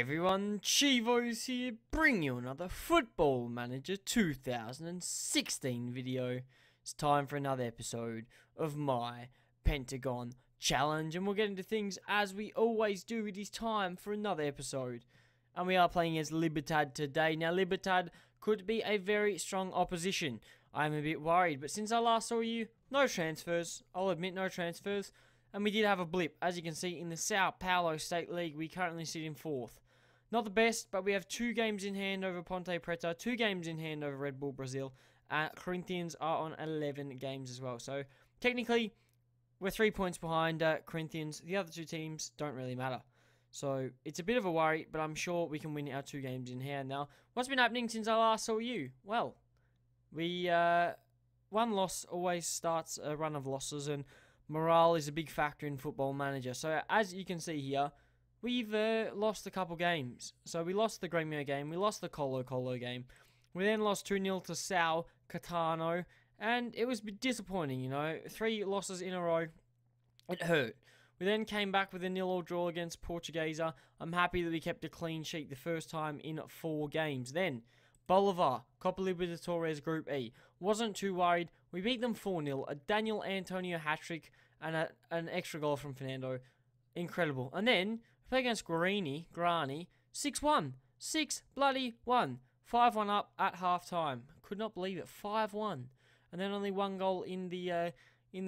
everyone, Chivos here, bring you another Football Manager 2016 video. It's time for another episode of my Pentagon challenge, and we'll get into things as we always do. It is time for another episode, and we are playing as Libertad today. Now, Libertad could be a very strong opposition. I'm a bit worried, but since I last saw you, no transfers. I'll admit, no transfers. And we did have a blip. As you can see, in the Sao Paulo State League, we currently sit in 4th. Not the best, but we have 2 games in hand over Ponte Preta, 2 games in hand over Red Bull Brazil. Corinthians are on 11 games as well. So, technically, we're 3 points behind Corinthians. The other 2 teams don't really matter. So, it's a bit of a worry, but I'm sure we can win our 2 games in hand. Now, what's been happening since I last saw you? Well, we, one loss always starts a run of losses, and morale is a big factor in Football Manager. So, as you can see here, we've lost a couple games. So, we lost the Grêmio game. We lost the Colo game. We then lost 2-0 to Sao Caetano. And it was a bit disappointing, you know. 3 losses in a row. It hurt. We then came back with a 0-0 draw against Portuguesa. I'm happy that we kept a clean sheet the first time in 4 games. Then, Bolivar, Copa Libertadores Group E. Wasn't too worried. We beat them 4-0. A Daniel Antonio hat-trick and an extra goal from Fernando. Incredible. And then, we played against Grani, 6-1. 6-1. 5-1 up at half-time. Could not believe it. 5-1. And then only 1 goal in the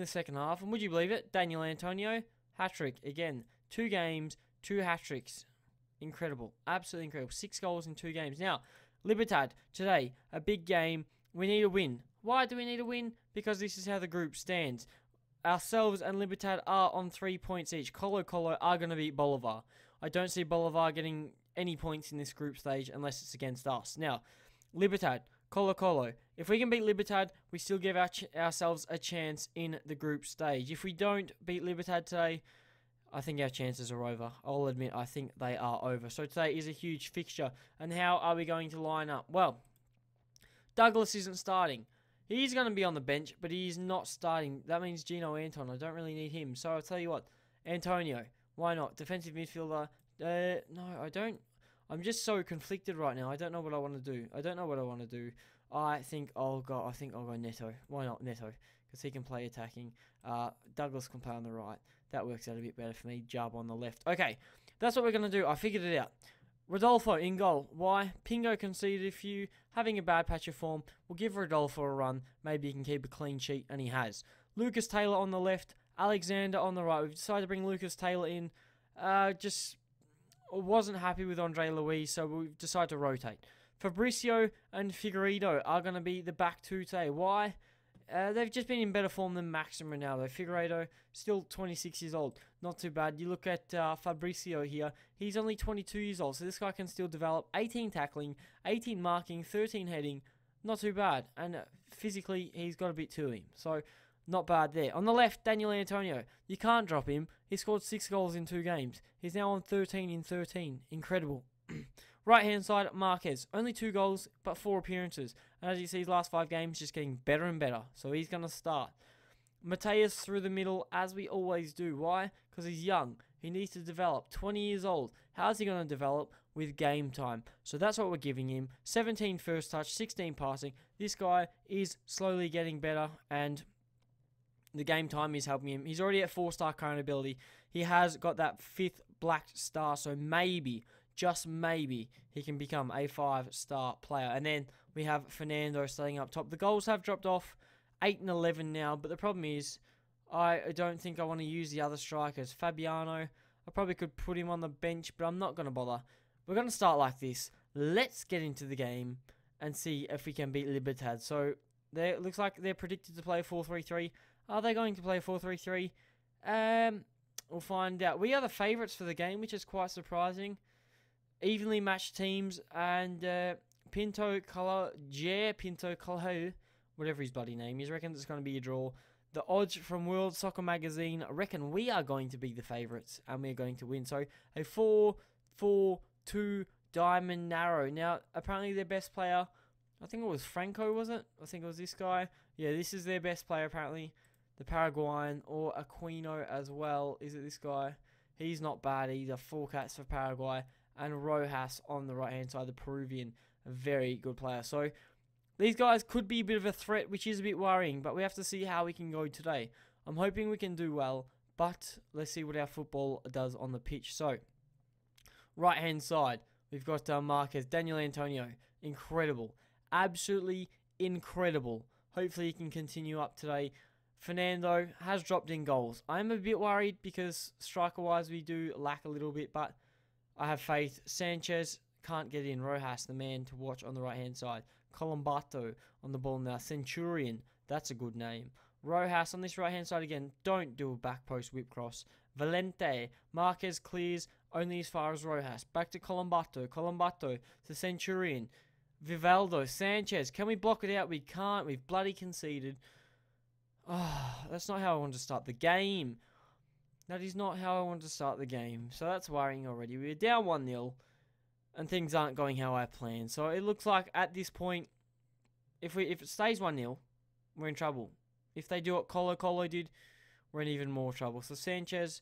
second half. And would you believe it? Daniel Antonio, hat-trick. Again, 2 games, 2 hat-tricks. Incredible. Absolutely incredible. 6 goals in 2 games. Now, Libertad, today, a big game. We need a win. Why do we need a win? Because this is how the group stands. Ourselves and Libertad are on 3 points each. Colo are going to beat Bolivar. I don't see Bolivar getting any points in this group stage unless it's against us. Now, Libertad, Colo. If we can beat Libertad, we still give ourselves a chance in the group stage. If we don't beat Libertad today, I think our chances are over. I'll admit, I think they are over. So today is a huge fixture. And how are we going to line up? Well, Douglas isn't starting. He's going to be on the bench, but he's not starting. That means Gino Anton. I don't really need him. So I'll tell you what. Antonio. Why not? Defensive midfielder. No, I don't. I'm just so conflicted right now. I don't know what I want to do. I think I'll go Neto. Why not Neto? Because he can play attacking. Douglas can play on the right. That works out a bit better for me. Jab on the left. Okay, that's what we're going to do. I figured it out. Rodolfo in goal. Why? Pingo conceded a few. Having a bad patch of form. We'll give Rodolfo a run. Maybe he can keep a clean sheet, and he has. Lucas Taylor on the left. Alexander on the right. We've decided to bring Lucas Taylor in. Just wasn't happy with Andre Luis, so we've decided to rotate. Fabricio and Figueiredo are going to be the back 2 today. Why? They've just been in better form than Max and Ronaldo. Figueiredo, still 26 years old. Not too bad. You look at Fabricio here. He's only 22 years old, so this guy can still develop. 18 tackling, 18 marking, 13 heading. Not too bad. And physically, he's got a bit to him. So, not bad there. On the left, Daniel Antonio. You can't drop him. He scored 6 goals in 2 games. He's now on 13 in 13. Incredible. Right-hand side, Marquez. Only 2 goals, but 4 appearances. And as you see, his last 5 games just getting better and better. So he's going to start. Mateus through the middle, as we always do. Why? Because he's young. He needs to develop. 20 years old. How's he going to develop? With game time. So that's what we're giving him. 17 first touch, 16 passing. This guy is slowly getting better, and the game time is helping him. He's already at 4-star current ability. He has got that 5th black star, so maybe, just maybe, he can become a 5-star player. And then we have Fernando starting up top. The goals have dropped off, 8 and 11 now, but the problem is, I don't think I want to use the other strikers. Fabiano, I probably could put him on the bench, but I'm not going to bother. We're going to start like this. Let's get into the game and see if we can beat Libertad. So, it looks like they're predicted to play 4-3-3. Are they going to play 4-3-3? We'll find out. We are the favourites for the game, which is quite surprising. Evenly matched teams, and Pinto Colho, whatever his bloody name is, reckons it's going to be a draw. The odds from World Soccer Magazine reckon we are going to be the favourites, and we're going to win. So, a 4-4-2 diamond narrow. Now, apparently their best player, I think it was Franco, was it? I think it was this guy. Yeah, this is their best player, apparently. The Paraguayan, or Aquino as well. Is it this guy? He's not bad either. 4 cats for Paraguay. and Rojas on the right-hand side, the Peruvian, a very good player. So these guys could be a bit of a threat, which is a bit worrying, but we have to see how we can go today. I'm hoping we can do well, but let's see what our football does on the pitch. So, right-hand side, we've got Marquez, Daniel Antonio, incredible, absolutely incredible. Hopefully he can continue up today. Fernando has dropped in goals. I'm a bit worried because striker-wise we do lack a little bit, but I have faith. Sanchez can't get in. Rojas, the man to watch on the right-hand side. Colombato on the ball now. Centurion, that's a good name. Rojas on this right-hand side again. Don't do a back post whip cross. Valente. Marquez clears only as far as Rojas. Back to Colombato. Colombato to Centurion. Vivaldo. Sanchez. Can we block it out? We can't. We've bloody conceded. Oh, that's not how I wanted to start the game. That is not how I wanted to start the game. So that's worrying already. We're down 1-0. And things aren't going how I planned. So it looks like at this point, if it stays 1-0, we're in trouble. If they do what Colo did, we're in even more trouble. So Sanchez,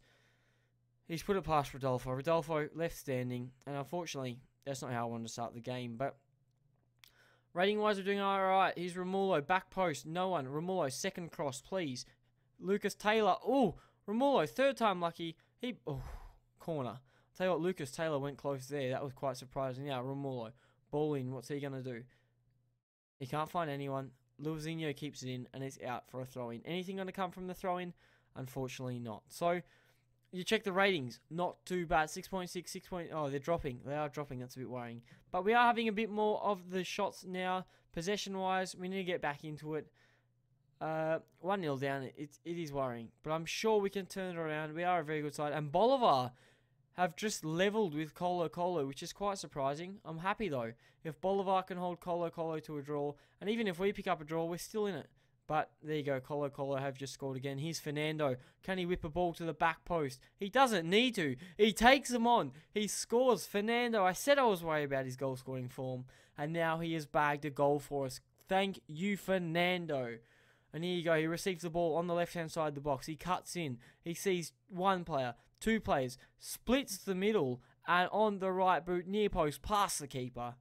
he's put it past Rodolfo. Rodolfo left standing. And unfortunately, that's not how I wanted to start the game. But rating-wise, we're doing alright. Here's Romulo, back post. No one. Romulo, second cross, please. Lucas Taylor. Oh, Romulo, third time lucky. Corner. Tell you what, Lucas Taylor went close there. That was quite surprising. Now, Romulo, ball in. What's he going to do? He can't find anyone. Luizinho keeps it in, and it's out for a throw-in. Anything going to come from the throw-in? Unfortunately not. So, you check the ratings. Not too bad. 6.6, 6. Oh, they're dropping. They are dropping. That's a bit worrying. But we are having a bit more of the shots now. Possession-wise, we need to get back into it. 1-0 down. It is worrying. But I'm sure we can turn it around. We are a very good side. And Bolivar have just leveled with Colo, which is quite surprising. I'm happy, though. If Bolivar can hold Colo to a draw, and even if we pick up a draw, we're still in it. But there you go, Colo have just scored again. Here's Fernando. Can he whip a ball to the back post? He doesn't need to. He takes them on. He scores. Fernando, I said I was worried about his goal-scoring form, and now he has bagged a goal for us. Thank you, Fernando. And here you go. He receives the ball on the left-hand side of the box. He cuts in. He sees one player, two players, splits the middle, and on the right boot, near post, past the keeper.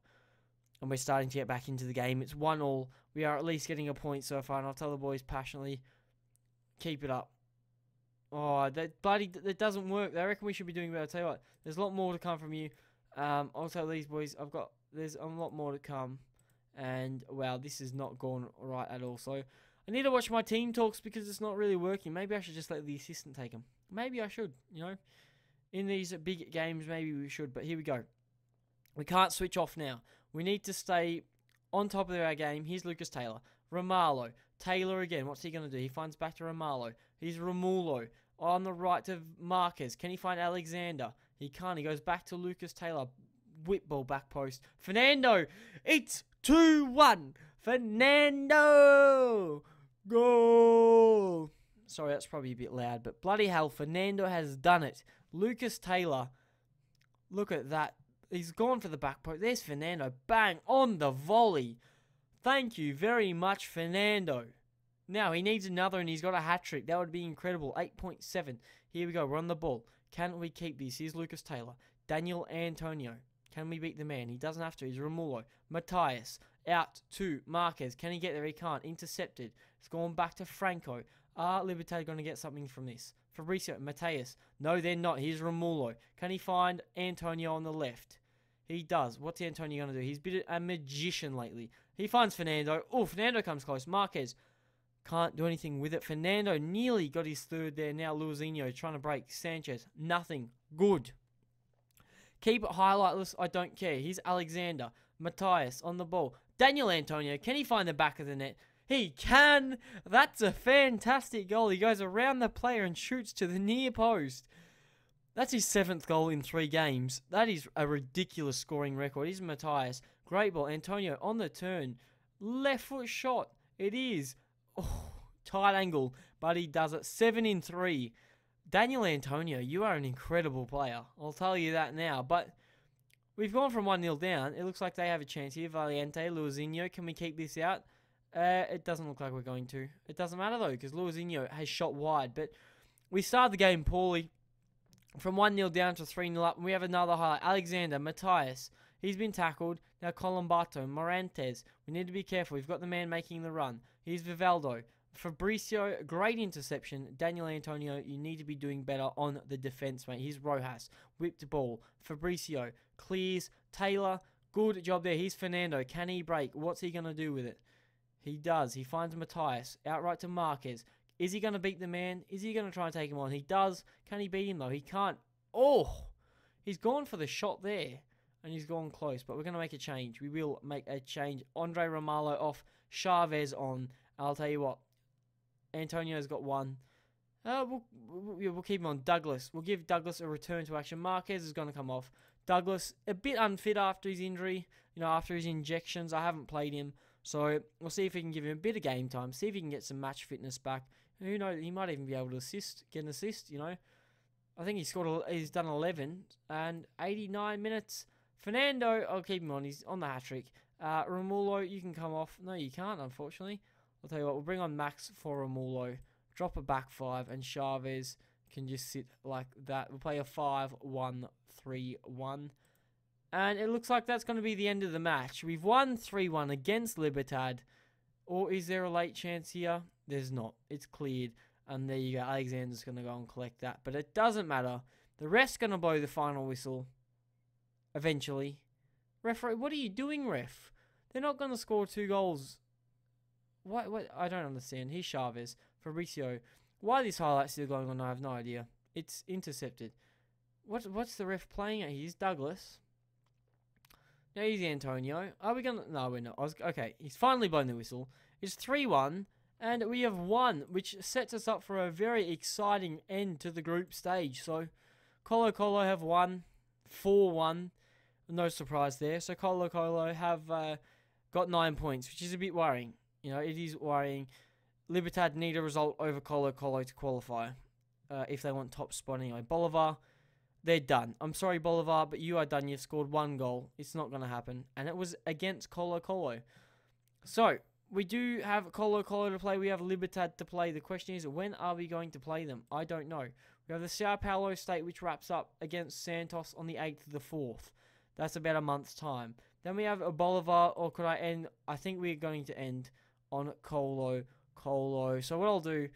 And we're starting to get back into the game. It's 1-1. We are at least getting a point so far, and I'll tell the boys passionately, keep it up. Oh, that doesn't work. They reckon we should be doing better. I'll tell you what, there's a lot more to come from you. I'll tell these boys, there's a lot more to come. And, wow, this is not going right at all. So, I need to watch my team talks because it's not really working. Maybe I should just let the assistant take them. Maybe I should, you know. In these big games, maybe we should. But here we go. We can't switch off now. We need to stay on top of our game. Here's Lucas Taylor. Romalo. Taylor again. What's he going to do? He finds back to Romalo. Here's Romulo. On the right to Marquez. Can he find Alexander? He can't. He goes back to Lucas Taylor. Whip ball back post. Fernando. It's 2-1. Fernando. Goal. Sorry, that's probably a bit loud. But bloody hell, Fernando has done it. Lucas Taylor. Look at that. He's gone for the back post. There's Fernando. Bang. On the volley. Thank you very much, Fernando. Now, he needs another and he's got a hat-trick. That would be incredible. 8.7. Here we go. We're on the ball. Can we keep this? Here's Lucas Taylor. Daniel Antonio. Can we beat the man? He doesn't have to. He's Romulo. Matthias. Out to Marquez. Can he get there? He can't. Intercepted. It's gone back to Franco. Are Libertad going to get something from this? Fabricio. Matthias. No, they're not. Here's Romulo. Can he find Antonio on the left? He does. What's Antonio going to do? He's been a magician lately. He finds Fernando. Oh, Fernando comes close. Marquez can't do anything with it. Fernando nearly got his third there. Now Luizinho trying to break. Sanchez. Nothing. Good. Keep it highlightless. I don't care. Here's Alexander. Matthias on the ball. Daniel Antonio. Can he find the back of the net? He can. That's a fantastic goal. He goes around the player and shoots to the near post. That's his 7th goal in 3 games. That is a ridiculous scoring record. Here's Matthias. Great ball. Antonio on the turn. Left foot shot. It is. Oh, tight angle. But he does it. 7 in 3. Daniel Antonio, you are an incredible player. I'll tell you that now. But we've gone from 1-0 down. It looks like they have a chance here. Valiente, Luizinho. Can we keep this out? It doesn't look like we're going to. It doesn't matter though, because Luizinho has shot wide. But we started the game poorly. from 1-0 down to 3-0 up. And we have another highlight. Alexander, Matthias. He's been tackled. Now Colombato, Morantes. We need to be careful. We've got the man making the run. Here's Vivaldo. Fabricio, great interception. Daniel Antonio, you need to be doing better on the defense, mate. Here's Rojas. Whipped ball. Fabricio clears. Taylor, good job there. Here's Fernando. Can he break? What's he going to do with it? He does. He finds Matthias. Outright to Marquez. Is he going to beat the man? Is he going to try and take him on? He does. Can he beat him, though? He can't. Oh! He's gone for the shot there. And he's gone close. But we're going to make a change. We will make a change. Andre Romalo off. Chavez on. I'll tell you what. Antonio's got one. We'll keep him on. Douglas. We'll give Douglas a return to action. Marquez is going to come off. Douglas, a bit unfit after his injury. After his injections. I haven't played him. So we'll see if we can give him a bit of game time. See if he can get some match fitness back. Who knows? He might even be able to get an assist, I think he's done 11 and 89 minutes. Fernando, I'll keep him on. He's on the hat-trick. Romulo, you can come off. No, you can't, unfortunately. I'll tell you what, we'll bring on Max for Romulo. Drop a back 5, and Chavez can just sit like that. We'll play a 5-1-3-1. And it looks like that's going to be the end of the match. We've won 3-1 against Libertad. Or is there a late chance here? There's not. It's cleared. And there you go. Alexander's going to go and collect that. But it doesn't matter. The ref's going to blow the final whistle. Eventually. Referee, what are you doing, ref? They're not going to score 2 goals. What? I don't understand. Here's Chavez. Fabricio. Why this highlight's still going on, I have no idea. It's intercepted. What's the ref playing at? Here's Douglas. Now here's Antonio. Are we going to... No, we're not. Okay, he's finally blown the whistle. It's 3-1, and we have won, which sets us up for a very exciting end to the group stage. So, Colo-Colo have won 4-1. No surprise there. So, Colo-Colo have got 9 points, which is a bit worrying. It is worrying. Libertad need a result over Colo-Colo to qualify if they want top spot anyway. Bolivar... They're done. I'm sorry, Bolivar, but you are done. You've scored 1 goal. It's not going to happen. And it was against Colo-Colo. So, we do have Colo-Colo to play. We have Libertad to play. The question is, when are we going to play them? I don't know. We have the Sao Paulo State, which wraps up against Santos on the 8th of the 4th. That's about a month's time. Then we have a Bolivar, or could I end? I think we're going to end on Colo-Colo. So, what I'll do...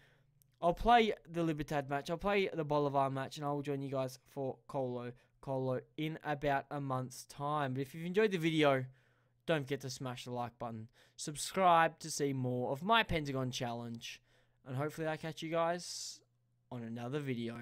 I'll play the Libertad match, I'll play the Bolivar match, and I will join you guys for Colo-Colo in about a month's time. But if you've enjoyed the video, don't forget to smash the like button. Subscribe to see more of my Pentagon challenge. And hopefully I catch you guys on another video.